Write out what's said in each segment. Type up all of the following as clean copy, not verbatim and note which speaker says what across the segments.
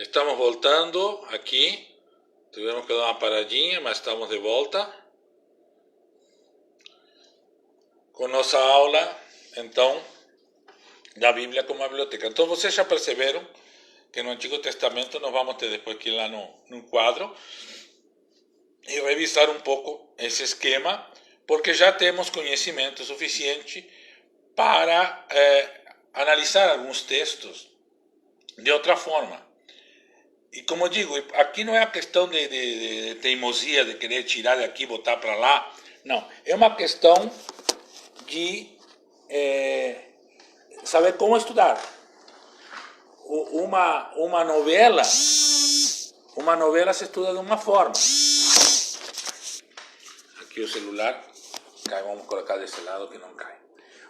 Speaker 1: Estamos voltando aqui. Tivemos que dar uma paradinha, mas estamos de volta com nossa aula, então, da Bíblia como a biblioteca. Então, vocês já perceberam que no Antigo Testamento nós vamos ter depois que ir lá no quadro e revisar um pouco esse esquema, porque já temos conhecimento suficiente para analisar alguns textos de outra forma. E como eu digo, aqui não é a questão de teimosia, de querer tirar daqui e botar para lá. Não, é uma questão de saber como estudar. Uma novela se estuda de uma forma. Aqui o celular cai, vamos colocar desse lado que não cai.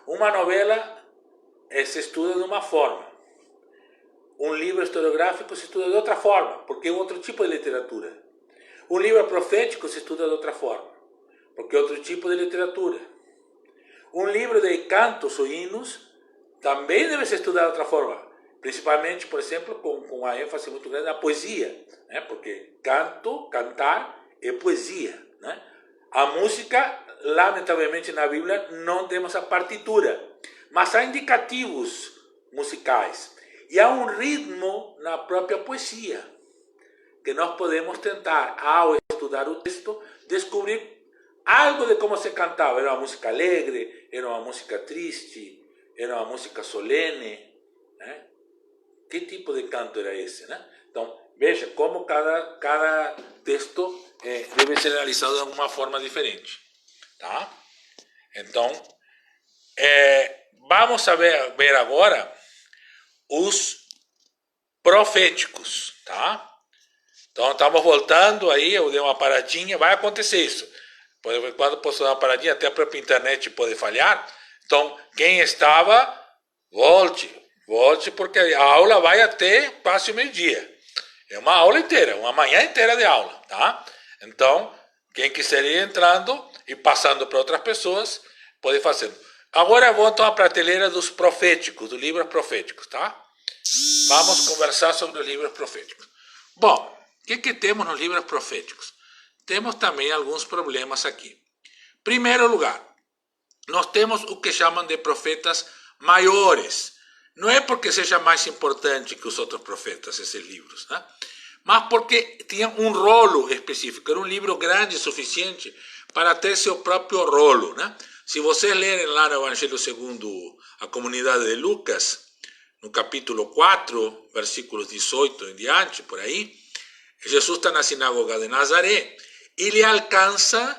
Speaker 1: Uma novela se estuda de uma forma. Um livro historiográfico se estuda de outra forma, porque é outro tipo de literatura. Um livro profético se estuda de outra forma, porque é outro tipo de literatura. Um livro de cantos ou hinos também deve ser estudado de outra forma, principalmente, por exemplo, com a ênfase muito grande na poesia, né? Porque cantar é poesia, né? A música, lamentavelmente na Bíblia, não temos a partitura, mas há indicativos musicais. E há um ritmo na própria poesia, que nós podemos tentar, ao estudar o texto, descobrir algo de como se cantava. Era uma música alegre, era uma música triste, era uma música solene, né? Que tipo de canto era esse, né? Então, veja como cada texto deve ser analisado de alguma forma diferente, tá? Então, vamos ver agora os proféticos, tá? Então, estamos voltando aí, eu dei uma paradinha, vai acontecer isso. Quando posso dar uma paradinha, até a própria internet pode falhar. Então, quem estava, volte, porque a aula vai até quase o meio-dia. É uma aula inteira, uma manhã inteira de aula, tá? Então, quem quiser ir entrando e passando para outras pessoas, pode fazer. Agora eu vou então à prateleira dos proféticos, dos livros proféticos, tá? Vamos conversar sobre os livros proféticos. Bom, o que temos nos livros proféticos? Temos também alguns problemas aqui. Primeiro lugar, nós temos o que chamam de profetas maiores. Não é porque seja mais importante que os outros profetas, esses livros, né? Mas porque tinha um rolo específico. Era um livro grande o suficiente para ter seu próprio rolo, né? Se vocês lerem lá no Evangelho segundo a comunidade de Lucas, no capítulo 4, versículos 18 em diante, por aí, Jesus está na sinagoga de Nazaré e lhe alcançam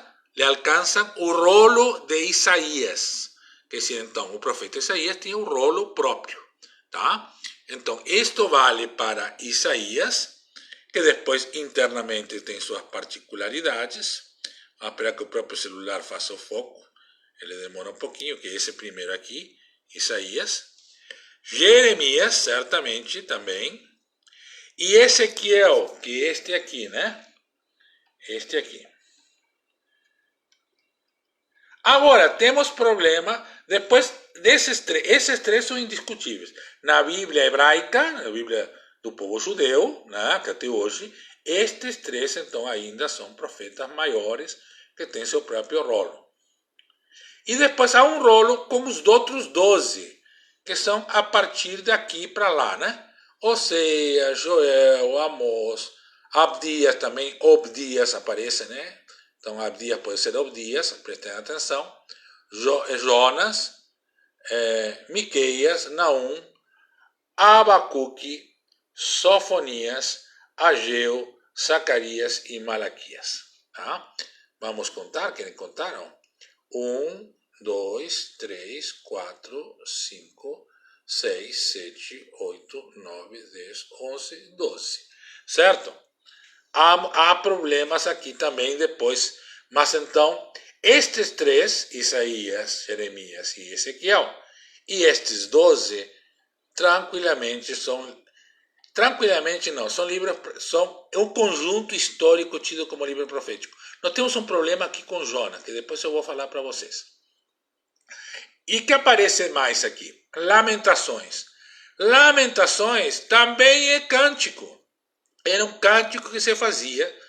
Speaker 1: o rolo de Isaías. Quer dizer, então, o profeta Isaías tinha um rolo próprio, tá? Então, isto vale para Isaías, que depois internamente tem suas particularidades. Vamos esperar que o próprio celular faça o foco. Ele demora um pouquinho, que é esse primeiro aqui, Isaías. Jeremias, certamente, também. E Ezequiel, que é este aqui, né? Este aqui. Agora, temos problema, depois desses três, esses três são indiscutíveis. Na Bíblia hebraica, na Bíblia do povo judeu, né, que até hoje, estes três, então, ainda são profetas maiores, que têm seu próprio rolo. E depois há um rolo com os outros 12, que são a partir daqui para lá, né? Oséias, Joel, Amós, Abdias também, Obdias aparece, né? Então, Abdias pode ser Obdias, prestem atenção. Jonas, Miqueias, Naum, Abacuque, Sofonias, Ageu, Zacarias e Malaquias. Tá? Vamos contar, querem contar? Não? 1, 2, 3, 4, 5, 6, 7, 8, 9, 10, 11, 12. Certo? Há problemas aqui também depois. Mas então, estes três, Isaías, Jeremias e Ezequiel, e estes 12, tranquilamente são... Tranquilamente não, são um conjunto histórico tido como livro profético. Nós temos um problema aqui com Jonas, que depois eu vou falar para vocês. E que aparece mais aqui? Lamentações. Lamentações também é cântico. era um cântico que se fazia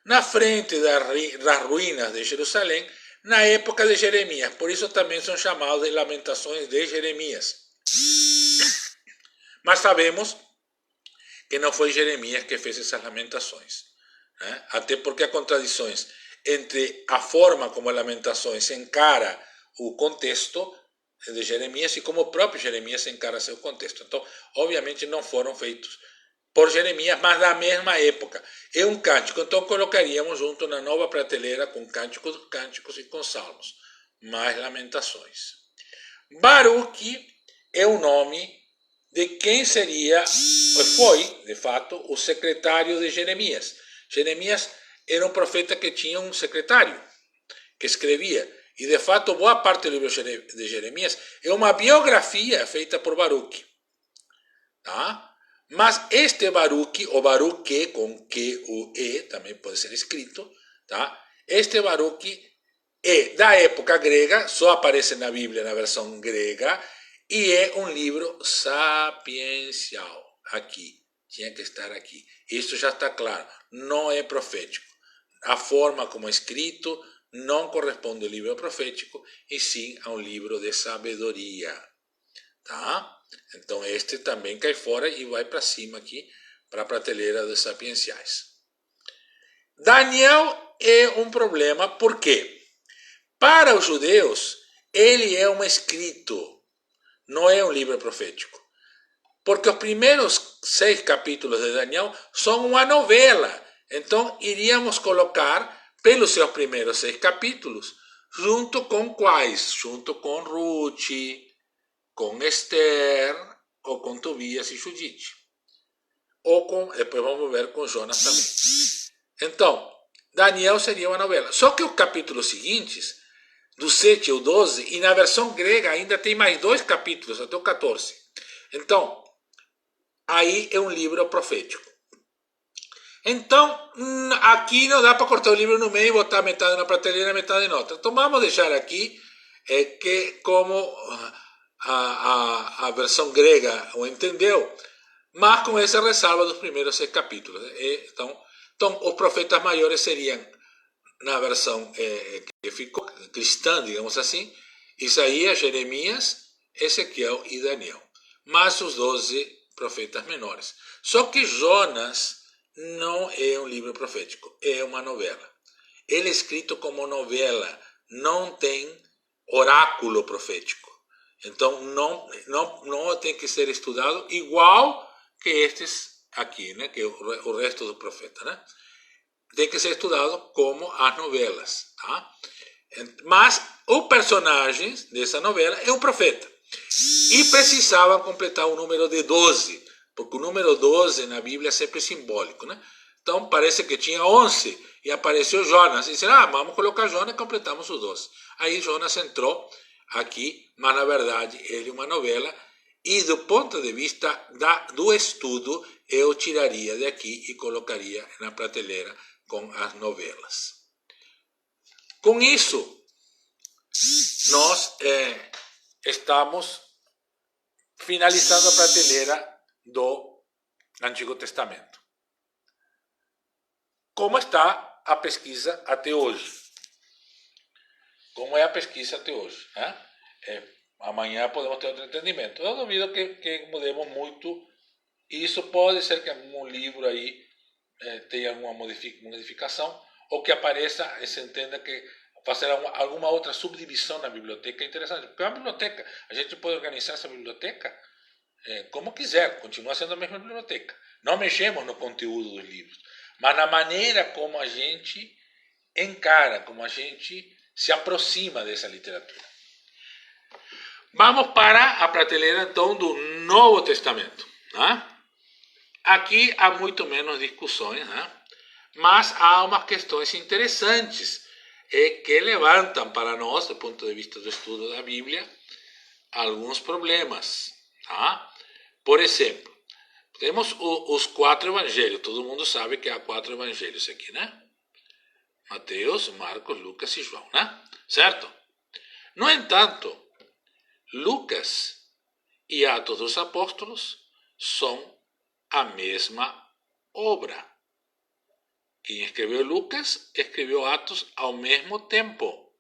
Speaker 1: na frente das ruínas de Jerusalém, na época de Jeremias. Por isso também são chamados de Lamentações de Jeremias. Mas sabemos que não foi Jeremias que fez essas lamentações, né? Até porque há contradições entre a forma como a Lamentações encara o contexto de Jeremias e como o próprio Jeremias encara seu contexto. Então, obviamente, não foram feitos por Jeremias, mas da mesma época. É um cântico, então colocaríamos junto na nova prateleira com cânticos e com salmos, mais lamentações. Baruque é o nome de quem foi, de fato, o secretário de Jeremias. Jeremias era um profeta que tinha um secretário, que escrevia. E, de fato, boa parte do livro de Jeremias é uma biografia feita por Baruque. Tá? Mas este Baruque, ou Baruque com Q-U-E, também pode ser escrito, tá? Este Baruque é da época grega, só aparece na Bíblia na versão grega, e é um livro sapiencial. Aqui, tinha que estar aqui. Isso já está claro, não é profético. A forma como é escrito não corresponde ao livro profético, e sim a um livro de sabedoria. Tá? Então este também cai fora e vai para cima aqui, para a prateleira dos sapienciais. Daniel é um problema, por quê? Para os judeus, ele é um escrito, não é um livro profético. Porque os primeiros 6 capítulos de Daniel são uma novela. Então, iríamos colocar, pelos seus primeiros 6 capítulos, junto com quais? Junto com Ruth, com Esther, ou com Tobias e Judite. Ou com, depois vamos ver com Jonas também. Então, Daniel seria uma novela. Só que os capítulos seguintes, do 7 ao 12, e na versão grega ainda tem mais 2 capítulos, até o 14. Então, aí é um livro profético. Então, aqui não dá para cortar o livro no meio e botar metade na prateleira e metade na outra. Então, vamos deixar aqui que como a versão grega o entendeu, mas com essa ressalva dos primeiros 6 capítulos. Então, os profetas maiores seriam, na versão que ficou cristã, digamos assim, Isaías, Jeremias, Ezequiel e Daniel. Mas os 12 profetas menores. Só que Jonas não é um livro profético, é uma novela. Ele é escrito como novela, não tem oráculo profético. Então não tem que ser estudado igual que estes aqui, né? Que o resto do profeta, né? Tem que ser estudado como as novelas, tá? Mas o personagem dessa novela é um profeta. E precisava completar o número de 12, porque o número 12 na Bíblia é sempre simbólico, né? Então parece que tinha 11 e apareceu Jonas. E disseram, vamos colocar Jonas e completamos os 12. Aí Jonas entrou aqui, mas na verdade ele é uma novela. E do ponto de vista do estudo, eu tiraria daqui e colocaria na prateleira com as novelas. Com isso, nós estamos finalizando a prateleira do Antigo Testamento. Como está a pesquisa até hoje? Como é a pesquisa até hoje? Amanhã podemos ter outro entendimento. Eu duvido que mudemos muito. Isso pode ser que algum livro aí tenha alguma modificação, ou que apareça e se entenda que fazer alguma outra subdivisão na biblioteca é interessante. Porque é uma biblioteca, a gente pode organizar essa biblioteca como quiser, continua sendo a mesma biblioteca. Não mexemos no conteúdo dos livros, mas na maneira como a gente encara, como a gente se aproxima dessa literatura. Vamos para a prateleira, então, do Novo Testamento. Né? Aqui há muito menos discussões, né? Mas há umas questões interessantes que levantam para nós, do ponto de vista do estudo da Bíblia, alguns problemas. Tá? Por exemplo, temos os 4 evangelhos. Todo mundo sabe que há 4 evangelhos aqui, né? Mateus, Marcos, Lucas e João, né? Certo? No entanto, Lucas e Atos dos Apóstolos são a mesma obra. Quem escreveu Lucas escreveu Atos ao mesmo tempo,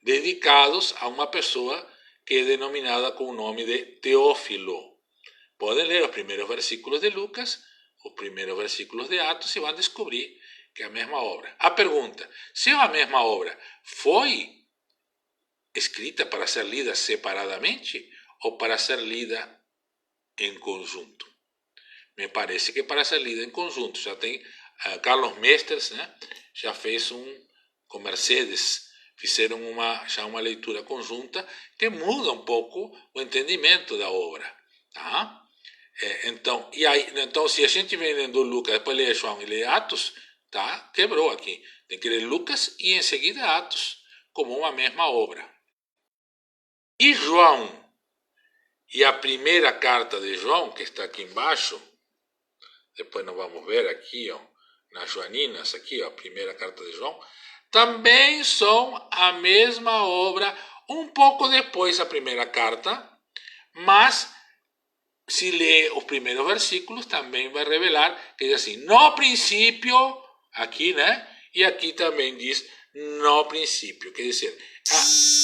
Speaker 1: dedicados a uma pessoa que é denominada com o nome de Teófilo. Podem ler os primeiros versículos de Lucas, os primeiros versículos de Atos e vão descobrir que é a mesma obra. A pergunta, se a mesma obra foi escrita para ser lida separadamente ou para ser lida em conjunto? Me parece que para ser lida em conjunto. Já tem Carlos Mestres, né? Já fez com Mercedes, fizeram já uma leitura conjunta que muda um pouco o entendimento da obra. Tá? Então, se a gente vem lendo Lucas, depois lê João e lê Atos, tá? Quebrou aqui. Tem que ler Lucas e em seguida Atos, como uma mesma obra. E João, e a primeira carta de João, que está aqui embaixo, depois nós vamos ver aqui, ó, nas Joaninas, aqui, ó, a primeira carta de João, também são a mesma obra, um pouco depois da primeira carta, mas se lê os primeiros versículos, também vai revelar que diz assim, no princípio, aqui, né? E aqui também diz, no princípio. Quer dizer,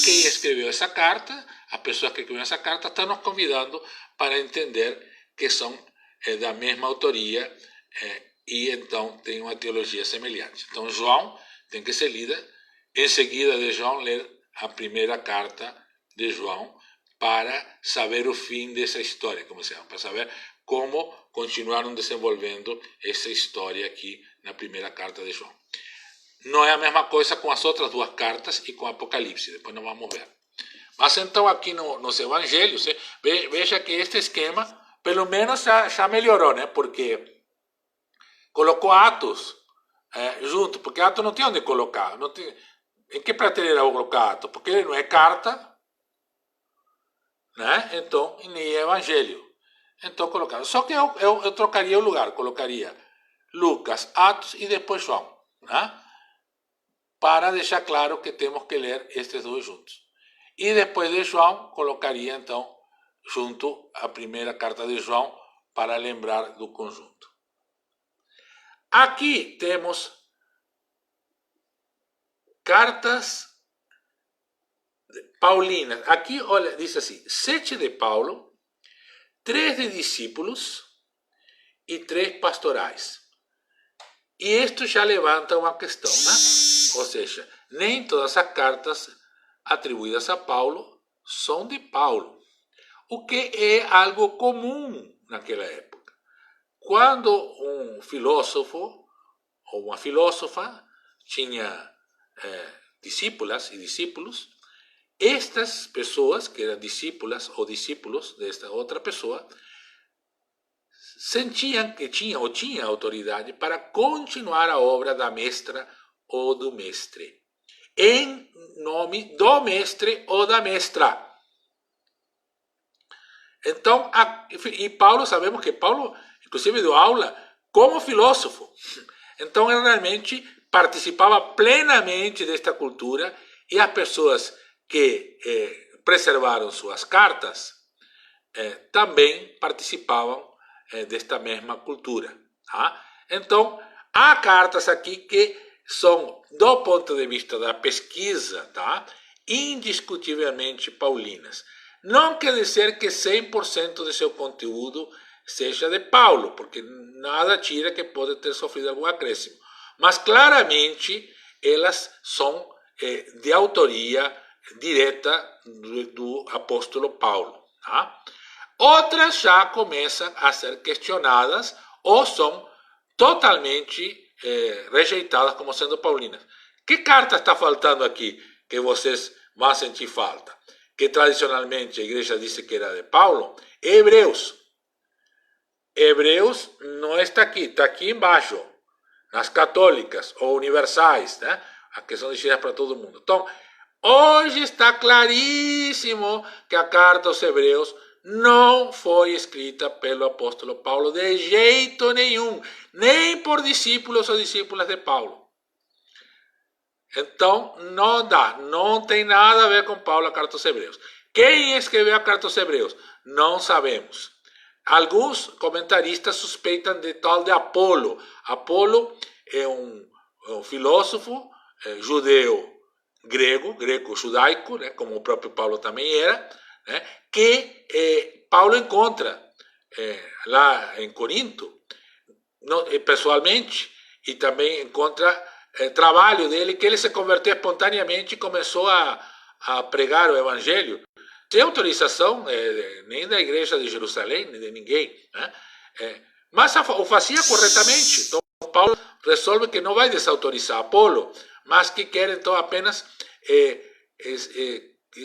Speaker 1: quem escreveu essa carta, a pessoa que escreveu essa carta, está nos convidando para entender que são da mesma autoria e então tem uma teologia semelhante. Então, João tem que ser lida, em seguida de João, ler a primeira carta de João, para saber o fim dessa história, como se chama, para saber como continuaram desenvolvendo essa história aqui na primeira carta de João. Não é a mesma coisa com as outras duas cartas e com Apocalipse, depois nós vamos ver. Mas então aqui nos evangelhos, veja que este esquema, pelo menos já melhorou, né? Porque colocou Atos junto, porque Atos não tem onde colocar. Não tem, em que prateleira vou colocar Atos? Porque ele não é carta, né? Então, nem é evangelho. Então, colocaram. Só que eu trocaria o lugar, colocaria Lucas, Atos e depois João, né? Para deixar claro que temos que ler estes dois juntos. E depois de João, colocaria então junto a primeira carta de João para lembrar do conjunto. Aqui temos cartas paulinas. Aqui, olha, diz assim, 7 de Paulo, 3 de discípulos e 3 pastorais. E isto já levanta uma questão, né? Ou seja, nem todas as cartas atribuídas a Paulo são de Paulo, o que é algo comum naquela época. Quando um filósofo ou uma filósofa tinha discípulas e discípulos, estas pessoas, que eram discípulas ou discípulos desta outra pessoa, sentiam que tinham autoridade para continuar a obra da mestra ou do mestre, em nome do mestre ou da mestra. Então, e Paulo, sabemos que Paulo, inclusive, deu aula como filósofo. Então, ele realmente participava plenamente desta cultura e as pessoas que preservaram suas cartas também participavam desta mesma cultura. Tá? Então, há cartas aqui que são, do ponto de vista da pesquisa, tá? Indiscutivelmente paulinas. Não quer dizer que 100% de seu conteúdo seja de Paulo, porque nada tira que pode ter sofrido algum acréscimo. Mas claramente elas são de autoria direta do apóstolo Paulo. Tá? Outras já começam a ser questionadas ou são totalmente rejeitadas como sendo paulinas. Que carta está faltando aqui que vocês vão sentir falta? Que tradicionalmente a igreja disse que era de Paulo? Hebreus. Hebreus não está aqui embaixo, nas católicas ou universais, né? As que são dirigidas para todo mundo. Então, hoje está claríssimo que a carta aos Hebreus não foi escrita pelo apóstolo Paulo de jeito nenhum, nem por discípulos ou discípulas de Paulo. Então, não dá, não tem nada a ver com Paulo a carta aos Hebreus. Quem escreveu a carta aos Hebreus? Não sabemos. alguns comentaristas suspeitam de tal de Apolo. Apolo é um filósofo judeu greco-judaico, né, como o próprio Paulo também era, né, que Paulo encontra lá em Corinto, pessoalmente, e também encontra trabalho dele, que ele se converteu espontaneamente e começou a pregar o evangelho, sem autorização nem da igreja de Jerusalém, nem de ninguém, né? Mas o fazia corretamente. Então Paulo resolve que não vai desautorizar Apolo, mas que quer então apenas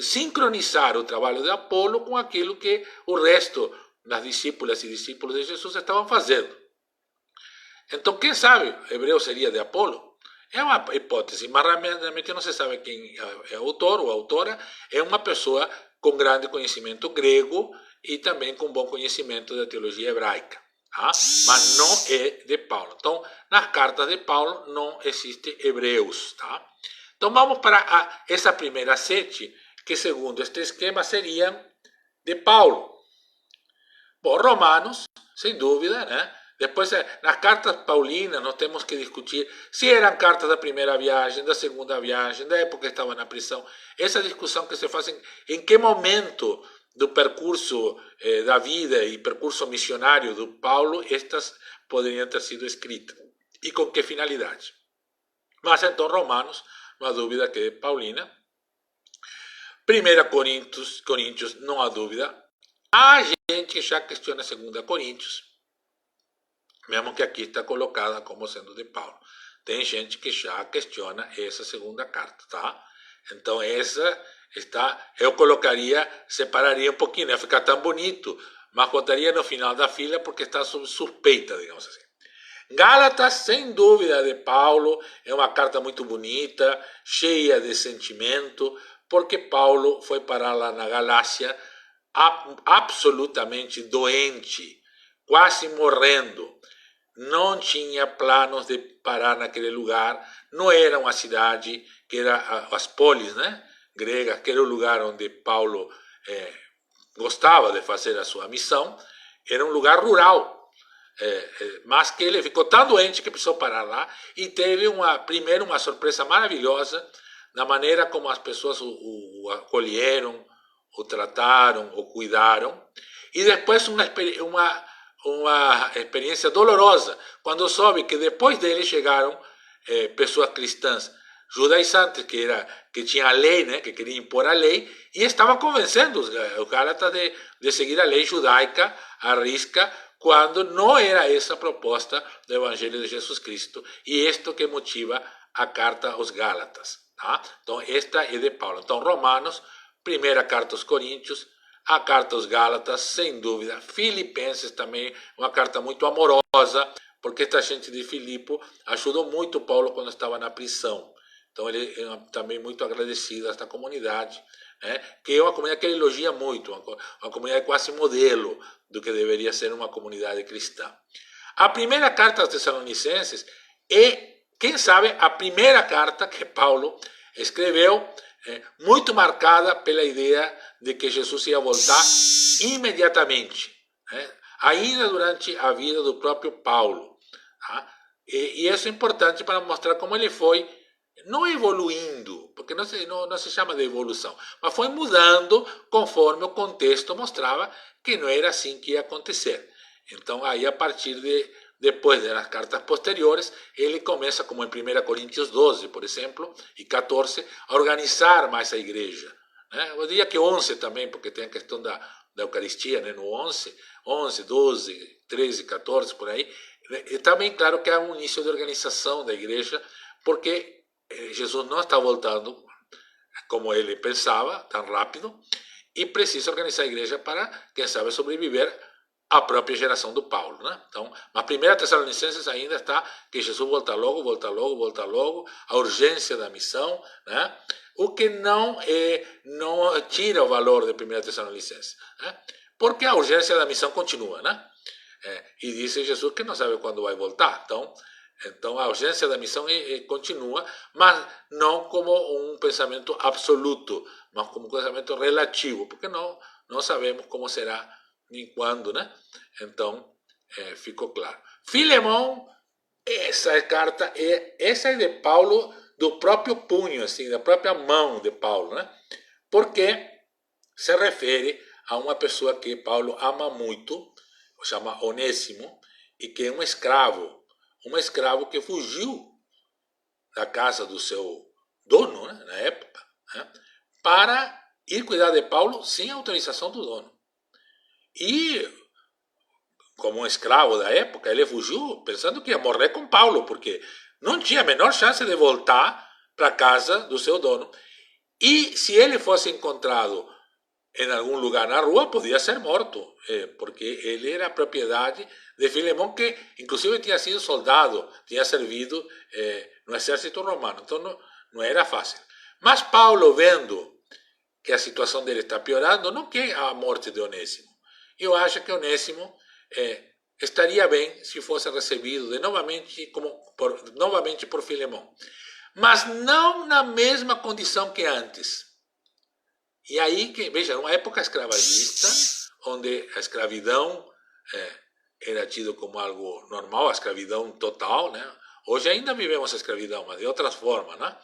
Speaker 1: sincronizar o trabalho de Apolo com aquilo que o resto das discípulas e discípulos de Jesus estavam fazendo. Então, quem sabe hebreu seria de Apolo? É uma hipótese, mas realmente não se sabe quem é o autor ou autora. É uma pessoa com grande conhecimento grego e também com bom conhecimento da teologia hebraica. Tá? Mas não é de Paulo. Então, nas cartas de Paulo não existe hebreus. Tá? Então, vamos para essa primeira 7, que segundo este esquema seriam de Paulo. Bom, Romanos, sem dúvida, né? Depois, nas cartas paulinas, nós temos que discutir se eram cartas da primeira viagem, da segunda viagem, da época que estava na prisão. Essa discussão que se faz em que momento do percurso da vida e percurso missionário do Paulo estas poderiam ter sido escritas e com que finalidade. Mas então, Romanos, não há dúvida que é paulina. 1 Coríntios, não há dúvida. Há gente que já questiona 2 Coríntios, mesmo que aqui está colocada como sendo de Paulo. Tem gente que já questiona essa segunda carta, tá? Então essa eu colocaria, separaria um pouquinho, não ia ficar tão bonito, mas botaria no final da fila porque está sob suspeita, digamos assim. Gálatas, sem dúvida, de Paulo, é uma carta muito bonita, cheia de sentimento, porque Paulo foi parar lá na Galácia absolutamente doente, quase morrendo. Não tinha planos de parar naquele lugar. Não era uma cidade que era as polis, né, gregas, que era o lugar onde Paulo gostava de fazer a sua missão. Era um lugar rural, mas que ele ficou tão doente que precisou parar lá e teve primeiro uma surpresa maravilhosa na maneira como as pessoas o acolheram, o trataram, o cuidaram, e depois uma experiência dolorosa, quando soube que depois dele chegaram pessoas cristãs judaizantes, que tinham a lei, né, que queriam impor a lei, e estavam convencendo os gálatas de seguir a lei judaica à risca, quando não era essa a proposta do Evangelho de Jesus Cristo, e isto que motiva a carta aos Gálatas. Tá? Então, esta é de Paulo. Então, Romanos, primeira carta aos Coríntios, a carta aos Gálatas, sem dúvida. Filipenses também, uma carta muito amorosa, porque esta gente de Filipe ajudou muito Paulo quando estava na prisão. Então, ele é também muito agradecido a esta comunidade, né? Que é uma comunidade que ele elogia muito, uma comunidade quase modelo do que deveria ser uma comunidade cristã. A primeira carta aos Tessalonicenses é, quem sabe, a primeira carta que Paulo escreveu, muito marcada pela ideia de que Jesus ia voltar imediatamente, né? Ainda durante a vida do próprio Paulo. Tá? E isso é importante para mostrar como ele foi, não evoluindo, porque não se chama de evolução, mas foi mudando conforme o contexto mostrava que não era assim que ia acontecer. Então, aí, a partir depois das cartas posteriores, ele começa, como em 1 Coríntios 12, por exemplo, e 14, a organizar mais a igreja. Né? Eu diria que 11 também, porque tem a questão da Eucaristia, né? No 11, 12, 13, 14, por aí. E também, claro, que há um início de organização da igreja, porque Jesus não está voltando como ele pensava, tão rápido, e precisa organizar a igreja para, quem sabe, sobreviver à própria geração do Paulo, né? Então, na primeira Tessalonicenses ainda está que Jesus volta logo, volta logo, volta logo, a urgência da missão, né? O que não tira o valor de 1 Tessalonicenses, né? Porque a urgência da missão continua, né? E disse Jesus que não sabe quando vai voltar. Então a urgência da missão continua, mas não como um pensamento absoluto, mas como um pensamento relativo, porque não sabemos como será nem quando, né? Então, ficou claro. Filemão, essa carta essa é de Paulo, do próprio punho, assim, da própria mão de Paulo, né? Porque se refere a uma pessoa que Paulo ama muito, chama Onésimo, e que é um escravo que fugiu da casa do seu dono, né, na época, né, para ir cuidar de Paulo sem autorização do dono. E, como um escravo da época, ele fugiu pensando que ia morrer com Paulo, porque não tinha a menor chance de voltar para a casa do seu dono. E se ele fosse encontrado em algum lugar na rua, podia ser morto, porque ele era propriedade de Filemão, que inclusive tinha sido soldado, tinha servido no exército romano. Então não era fácil. Mas Paulo, vendo que a situação dele está piorando, não quer a morte de Onésimo. Eu acho que Onésimo estaria bem se fosse recebido novamente por Filemão. Mas não na mesma condição que antes. E aí, veja, uma época escravagista, onde a escravidão era tido como algo normal, a escravidão total, né? Hoje ainda vivemos a escravidão, mas de outras formas, né?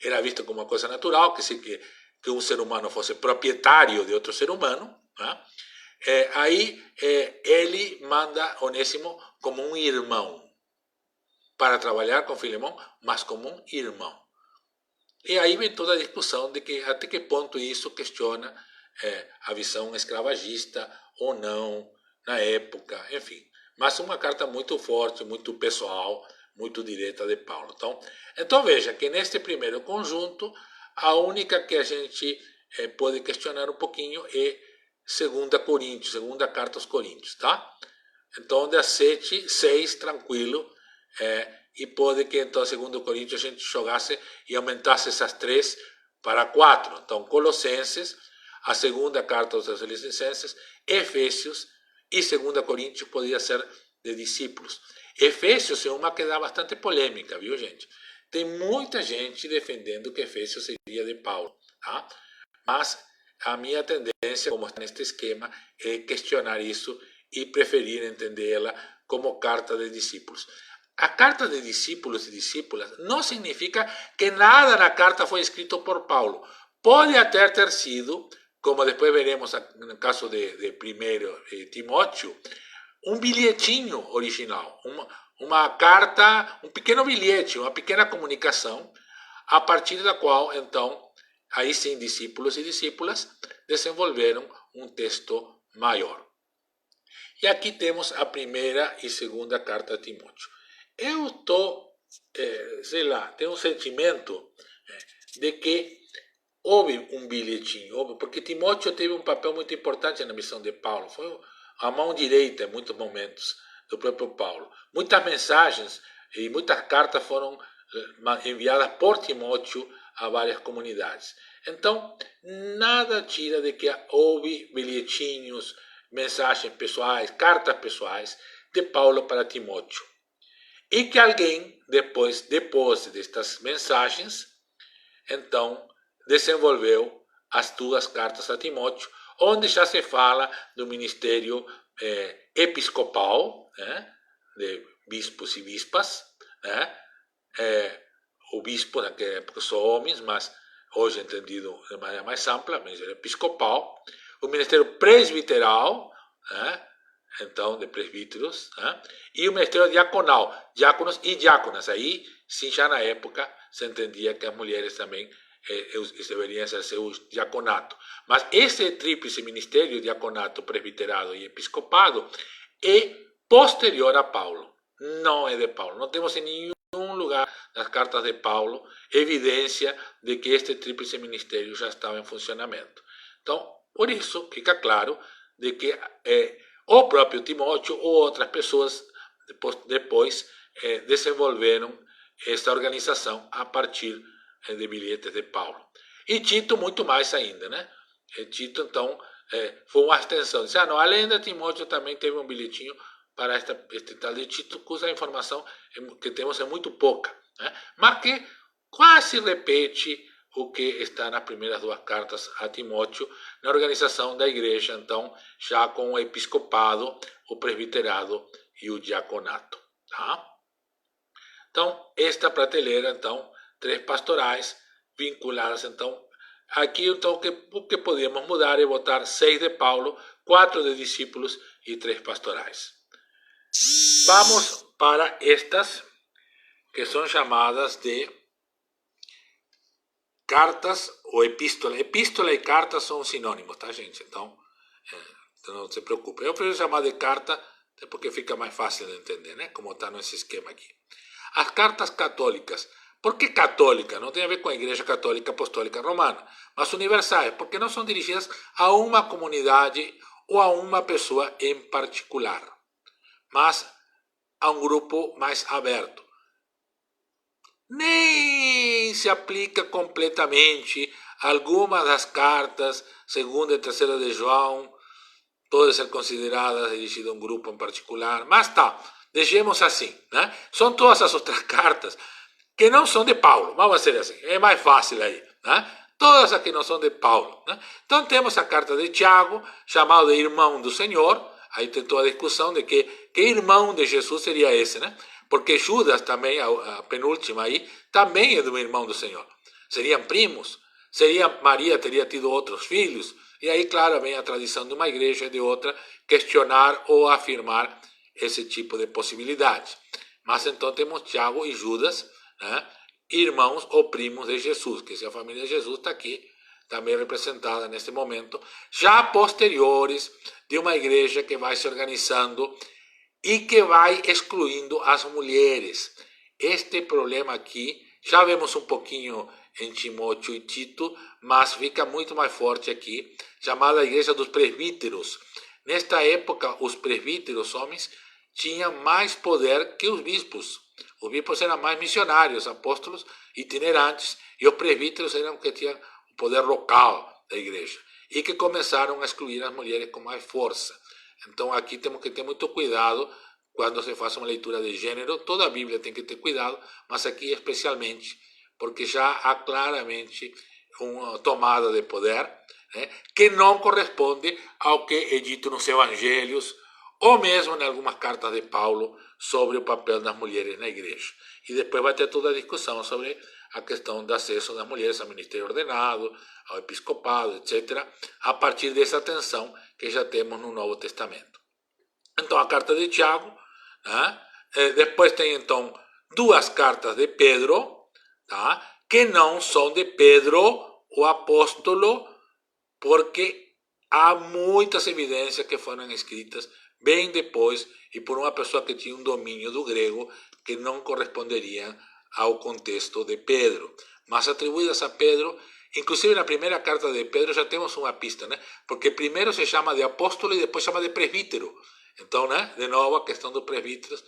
Speaker 1: Era visto como uma coisa natural, que um ser humano fosse proprietário de outro ser humano, né? Aí ele manda Onésimo como um irmão, para trabalhar com Filemão, mas como um irmão. E aí vem toda a discussão de que até que ponto isso questiona a visão escravagista ou não na época, enfim. Mas uma carta muito forte, muito pessoal, muito direta de Paulo. Então veja que neste primeiro conjunto, a única que a gente pode questionar um pouquinho é 2 Coríntios, segunda carta aos Coríntios, tá? Então, das 7, 6, tranquilo, e pode que então, segundo Coríntios, a gente jogasse e aumentasse essas 3 para 4. Então, Colossenses, a segunda carta aos Tessalonicenses, Efésios e 2 Coríntios poderia ser de discípulos. Efésios é uma que dá bastante polêmica, viu, gente? Tem muita gente defendendo que Efésios seria de Paulo, tá? Mas a minha tendência, como está neste esquema, é questionar isso e preferir entendê-la como carta de discípulos. A carta de discípulos e discípulas não significa que nada na carta foi escrito por Paulo. Pode até ter sido, como depois veremos no caso de 1 Timóteo, um bilhetinho original, uma carta, um pequeno bilhete, uma pequena comunicação, a partir da qual, então, aí sim, discípulos e discípulas desenvolveram um texto maior. E aqui temos a primeira e segunda carta a Timóteo. Eu estou, tenho um sentimento de que houve um bilhetinho, porque Timóteo teve um papel muito importante na missão de Paulo. Foi a mão direita em muitos momentos do próprio Paulo. Muitas mensagens e muitas cartas foram enviadas por Timóteo a várias comunidades. Então, nada tira de que houve bilhetinhos, mensagens pessoais, cartas pessoais de Paulo para Timóteo. E que alguém, depois destas mensagens, então, desenvolveu as 2 cartas a Timóteo, onde já se fala do ministério episcopal, né, de bispos e bispas, né, o bispo naquela época são homens, mas hoje entendido de maneira mais ampla, ministério episcopal, o ministério presbiteral, né, então, de presbíteros, né, e o ministério diaconal, diáconos e diáconas. Aí, sim, já na época, se entendia que as mulheres também deveriam exercer o diaconato. Mas esse tríplice ministério, diaconato, presbiterado e episcopado, é posterior a Paulo. Não é de Paulo. Não temos em nenhum lugar nas cartas de Paulo evidência de que este tríplice ministério já estava em funcionamento. Então, por isso, fica claro de que o próprio Timóteo ou outras pessoas depois desenvolveram esta organização a partir de bilhetes de Paulo. E Tito muito mais ainda, né? Tito, então, foi uma extensão. Disse, não, além de Timóteo também teve um bilhetinho para este tal de Tito, cuja informação que temos é muito pouca, né? Mas que quase repete o que está nas primeiras duas cartas a Timóteo, na organização da igreja, então, já com o episcopado, o presbiterado e o diaconato. Tá? Então, esta prateleira, então, 3 pastorais vinculadas, então, aqui, então, o que podíamos mudar é botar 6 de Paulo, 4 de discípulos e 3 pastorais. Vamos para estas, que são chamadas de cartas ou epístola. Epístola e carta são sinônimos, tá, gente? Então, não se preocupe. Eu prefiro chamar de carta, porque fica mais fácil de entender, né? Como está nesse esquema aqui. As cartas católicas. Por que católica? Não tem a ver com a Igreja Católica Apostólica Romana, mas universais, porque não são dirigidas a uma comunidade ou a uma pessoa em particular, mas a um grupo mais aberto. Nem se aplica completamente algumas das cartas, segunda e terceira de João, todas ser consideradas dirigidas a um grupo em particular, mas tá, deixemos assim, né? São todas as outras cartas que não são de Paulo, vamos dizer assim, é mais fácil aí, né? Todas as que não são de Paulo, né? Então temos a carta de Tiago, chamado de irmão do Senhor, aí tem toda a discussão de que irmão de Jesus seria esse, né? Porque Judas também, a penúltima aí, também é do irmão do Senhor. Seriam primos, Maria teria tido outros filhos, e aí, claro, vem a tradição de uma igreja e de outra questionar ou afirmar esse tipo de possibilidade. Mas então temos Tiago e Judas, né, irmãos ou primos de Jesus, que se a família de Jesus está aqui, também representada neste momento, já posteriores de uma igreja que vai se organizando e que vai excluindo as mulheres. Este problema aqui, já vemos um pouquinho em Timóteo e Tito, mas fica muito mais forte aqui, chamada Igreja dos Presbíteros. Nesta época, os presbíteros, homens, tinham mais poder que os bispos. Os bispos eram mais missionários, apóstolos itinerantes, e os presbíteros eram que tinham o poder local da igreja, e que começaram a excluir as mulheres com mais força. Então aqui temos que ter muito cuidado quando se faz uma leitura de gênero. Toda a Bíblia tem que ter cuidado, mas aqui especialmente, porque já há claramente uma tomada de poder, né, que não corresponde ao que é dito nos evangelhos, ou mesmo em algumas cartas de Paulo, sobre o papel das mulheres na igreja. E depois vai ter toda a discussão sobre a questão do acesso das mulheres ao ministério ordenado, ao episcopado, etc., a partir dessa tensão que já temos no Novo Testamento. Então, a carta de Tiago, né? Depois tem, então, 2 cartas de Pedro, tá? Que não são de Pedro, o apóstolo, porque há muitas evidências que foram escritas bem depois e por uma pessoa que tinha um domínio do grego que não corresponderia ao contexto de Pedro, mas atribuídas a Pedro. Inclusive na primeira carta de Pedro já temos uma pista, né? Porque primeiro se chama de apóstolo e depois chama de presbítero. Então, né? De novo a questão dos presbíteros.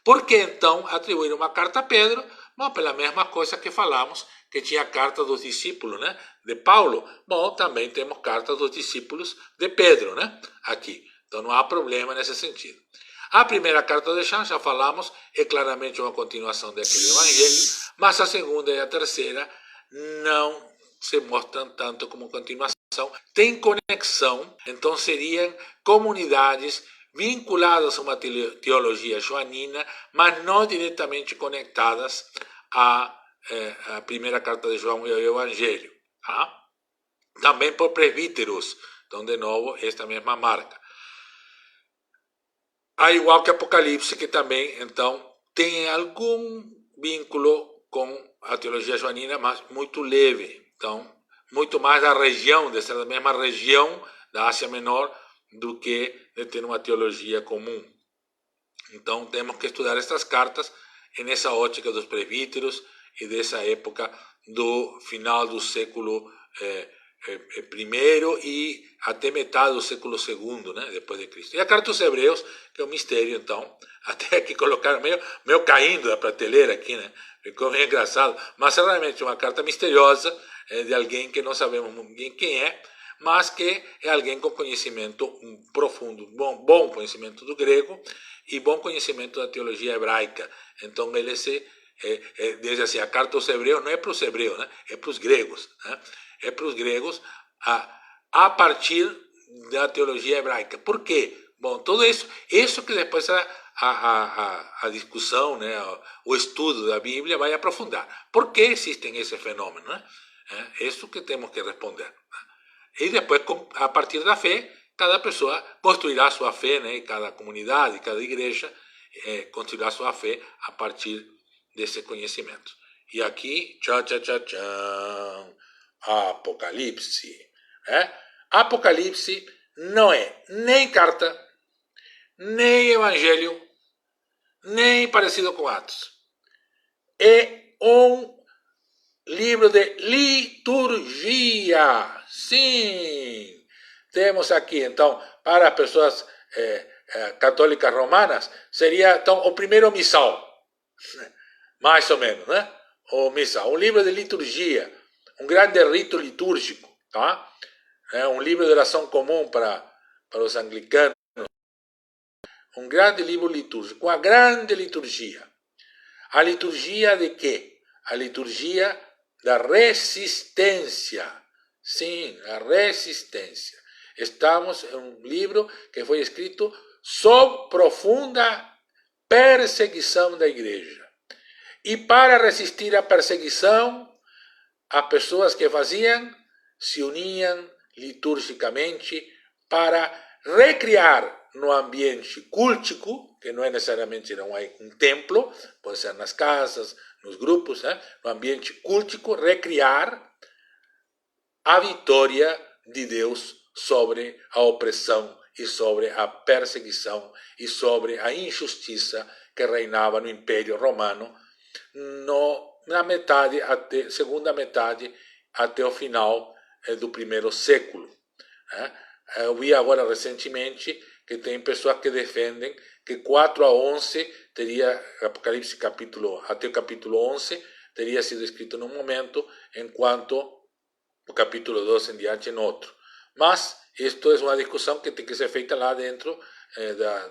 Speaker 1: Por que então atribuir uma carta a Pedro? Bom, pela mesma coisa que falamos, que tinha a carta dos discípulos, né? De Paulo. Bom, também temos cartas dos discípulos de Pedro, né? Aqui. Então não há problema nesse sentido. A primeira carta de João, já falamos, é claramente uma continuação daquele evangelho, mas a segunda e a terceira não se mostram tanto como continuação. Tem conexão, então seriam comunidades vinculadas a uma teologia joanina, mas não diretamente conectadas à primeira carta de João e ao evangelho. Tá? Também por presbíteros, então de novo esta mesma marca. Ao igual que Apocalipse, que também, então, tem algum vínculo com a teologia joanina, mas muito leve. Então, muito mais da região, de ser da mesma região da Ásia Menor, do que de ter uma teologia comum. Então, temos que estudar estas cartas nessa ótica dos presbíteros e dessa época do final do século primeiro e até metade do século segundo, né, depois de Cristo. E a carta aos Hebreus, que é um mistério, então, até aqui colocaram meio caindo da prateleira aqui, né, ficou meio engraçado, mas é realmente uma carta misteriosa de alguém que não sabemos muito bem quem é, mas que é alguém com conhecimento profundo, bom conhecimento do grego e bom conhecimento da teologia hebraica. Então ele se Diz assim, a carta aos hebreus não é para os hebreus, né? É para os gregos. Né? É para os gregos a partir da teologia hebraica. Por quê? Bom, tudo isso que depois a discussão, né, o estudo da Bíblia vai aprofundar. Por que existem esse fenômeno? Né? É isso que temos que responder. E depois, a partir da fé, cada pessoa construirá sua fé, né? Cada comunidade, cada igreja construirá sua fé a partir desse conhecimento. E aqui, Apocalipse. Apocalipse não é nem carta, nem evangelho, nem parecido com Atos. É um livro de liturgia. Sim! Temos aqui, então, para as pessoas católicas romanas, seria, então, o primeiro missal. Mais ou menos, né? O missal. Um livro de liturgia. Um grande rito litúrgico. Tá? Um livro de oração comum para os anglicanos. Um grande livro litúrgico. Uma grande liturgia. A liturgia de quê? A liturgia da resistência. Sim, a resistência. Estamos em um livro que foi escrito sob profunda perseguição da igreja. E para resistir à perseguição, as pessoas que faziam se uniam liturgicamente para recriar no ambiente cultico, que não é necessariamente um templo, pode ser nas casas, nos grupos, no ambiente cultico, recriar a vitória de Deus sobre a opressão e sobre a perseguição e sobre a injustiça que reinava no Império Romano na segunda metade até o final do primeiro século. Eu vi agora recentemente que tem pessoas que defendem que 4:11 teria Apocalipse até o capítulo 11 teria sido escrito num momento, enquanto o capítulo 12 em diante em outro. Mas isto é uma discussão que tem que ser feita lá dentro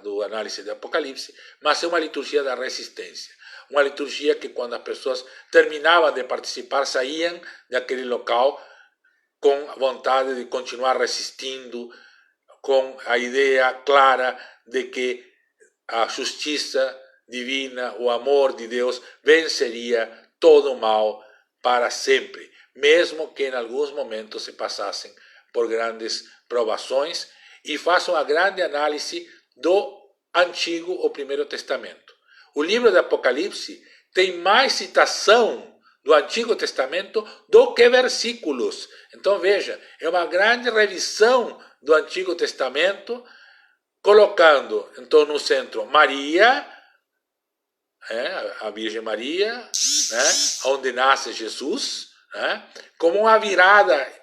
Speaker 1: do análise do Apocalipse, mas é uma liturgia da resistência. Uma liturgia que, quando as pessoas terminavam de participar, saíam daquele local com vontade de continuar resistindo, com a ideia clara de que a justiça divina, o amor de Deus, venceria todo o mal para sempre, mesmo que em alguns momentos se passassem por grandes provações, e façam uma grande análise do Antigo ou Primeiro Testamento. O livro do Apocalipse tem mais citação do Antigo Testamento do que versículos. Então veja, é uma grande revisão do Antigo Testamento, colocando então no centro Maria, a Virgem Maria, onde nasce Jesus, como uma virada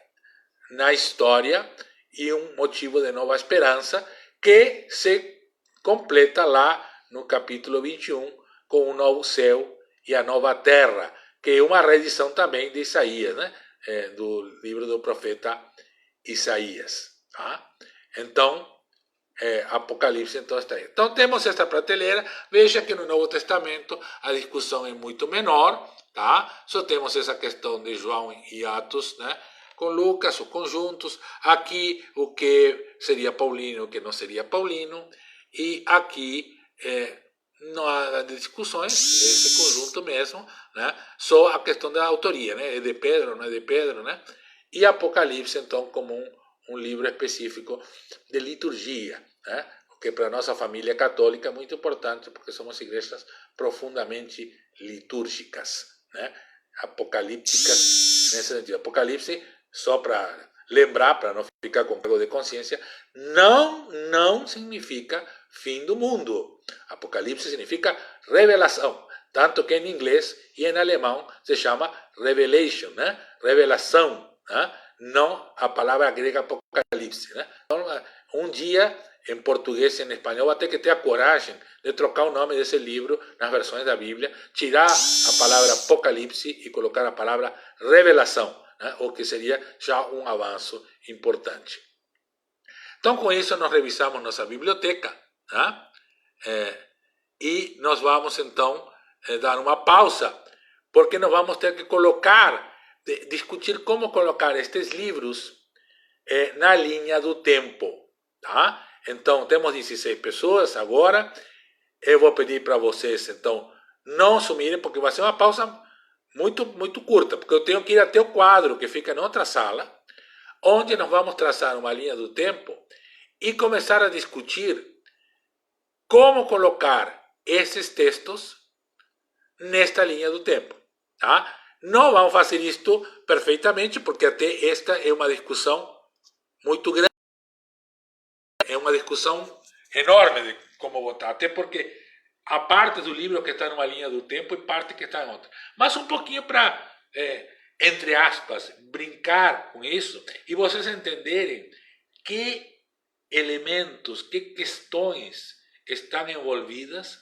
Speaker 1: na história e um motivo de nova esperança que se completa lá no capítulo 21 com o novo céu e a nova terra, que é uma reedição também de Isaías, do livro do profeta Isaías. Tá? Então, Apocalipse então está aí. Então temos esta prateleira. Veja que no Novo Testamento a discussão é muito menor, tá? Só temos essa questão de João e Atos, com Lucas, os conjuntos. Aqui o que seria paulino, o que não seria paulino. E aqui não há discussões, esse conjunto mesmo, só a questão da autoria, é de Pedro, não é de Pedro, E Apocalipse, então, como um livro específico de liturgia, o que para a nossa família católica é muito importante, porque somos igrejas profundamente litúrgicas, apocalípticas, nesse sentido. Apocalipse, só para lembrar, para não ficar com cargo de consciência, não significa fim do mundo. Apocalipse significa revelação, tanto que em inglês e em alemão se chama revelation, revelação, não a palavra grega apocalipse. Então, um dia, em português e em espanhol, vai ter que ter a coragem de trocar o nome desse livro nas versões da Bíblia, tirar a palavra apocalipse e colocar a palavra revelação, o que seria já um avanço importante. Então, com isso, nós revisamos nossa biblioteca, e nós vamos, então, dar uma pausa, porque nós vamos ter que discutir como colocar estes livros na linha do tempo, tá? Então, temos 16 pessoas agora. Eu vou pedir para vocês, então, não sumirem, porque vai ser uma pausa muito curta, porque eu tenho que ir até o quadro que fica em outra sala, onde nós vamos traçar uma linha do tempo e começar a discutir como colocar esses textos nesta linha do tempo, tá? Não vamos fazer isto perfeitamente, porque até esta é uma discussão muito grande, é uma discussão enorme de como votar, até porque há parte do livro que está numa linha do tempo e parte que está em outra. Mas um pouquinho para, entre aspas, brincar com isso e vocês entenderem que elementos, que questões estão envolvidas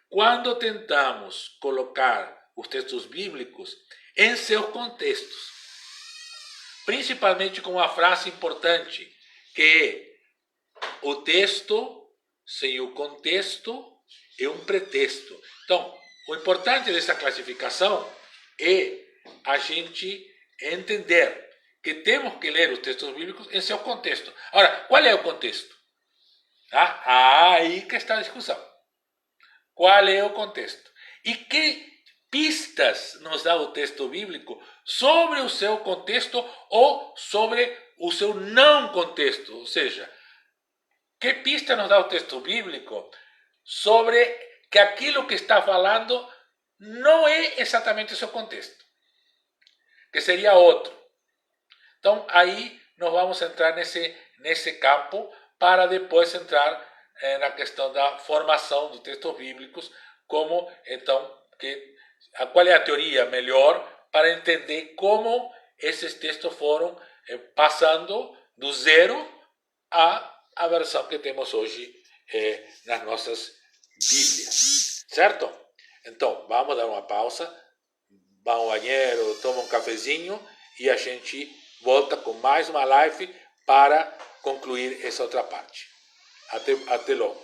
Speaker 1: quando tentamos colocar os textos bíblicos em seus contextos. Principalmente com uma frase importante, que é: o texto sem o contexto é um pretexto. Então, o importante dessa classificação é a gente entender que temos que ler os textos bíblicos em seu contexto. Agora, qual é o contexto? Aí que está a discussão. Qual é o contexto? E que pistas nos dá o texto bíblico sobre o seu contexto ou sobre o seu não contexto? Ou seja, que pista nos dá o texto bíblico sobre que aquilo que está falando não é exatamente o seu contexto, que seria outro? Então, aí nós vamos entrar nesse campo para depois entrar na questão da formação dos textos bíblicos, como, então, qual é a teoria melhor para entender como esses textos foram passando do zero à versão que temos hoje nas nossas Bíblias, certo? Então, vamos dar uma pausa, vá ao banheiro, toma um cafezinho e a gente volta com mais uma live para concluir essa outra parte. Até logo.